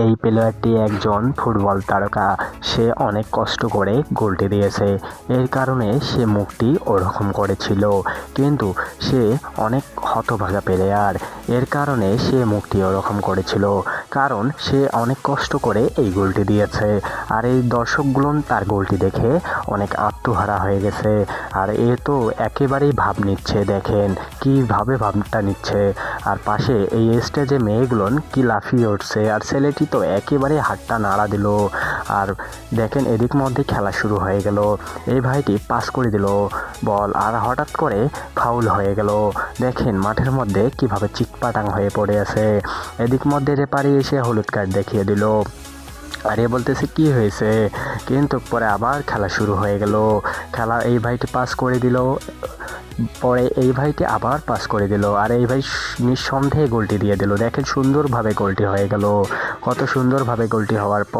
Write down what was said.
এই প্লেয়ারটি একজন ফুটবল তারকা। সে অনেক কষ্ট করে গোলটি দিয়েছে, এর কারণে সে মুখটি ওরকম করেছিল। কিন্তু সে অনেক হতভাগা প্লেয়ার, এর কারণে সে মুখটি ওরকম করেছিল, কারণ সে অনেক কষ্ট করে এই গোলটি দিয়েছে। আর এই দর্শকগুলো তার গোলটি দেখে অনেক আত্মহারা হয়ে গেছে। আর এ তো একেবারেই ভাব নিচ্ছে, দেখেন কীভাবে ভাবটা নিচ্ছে। আর পাশে এই স্টেজে মেয়েগুলো কি লাফিয়ে উঠছে, আর ছেলেটি তো একেবারে হাতটা নাড়া দিল। আর দেখেন এদিক মধ্যে খেলা শুরু হয়ে গেল। এই ভাইটি পাস করে দিল বল, আর হঠাৎ করে ফাউল হয়ে গেল। দেখেন মাঠের মধ্যে কিভাবে চিৎপাটাং হয়ে পড়ে আছে। এদিক মধ্যে রেফারি এসে হলুদ কার্ড দেখিয়ে দিল। আর এ বলতেছে কি হয়েছে, কিন্তু পরে আবার খেলা শুরু হয়ে গেল। খেলা এই ভাইটি পাস করে দিল, পরে এই ভাইটি আবার পাস করে দিল, আর এই ভাই নিঃসন্দেহে গোলটি দিয়ে দিল। দেখেন সুন্দরভাবে গোলটি হয়ে গেল। কত সুন্দরভাবে গোলটি হওয়ার পর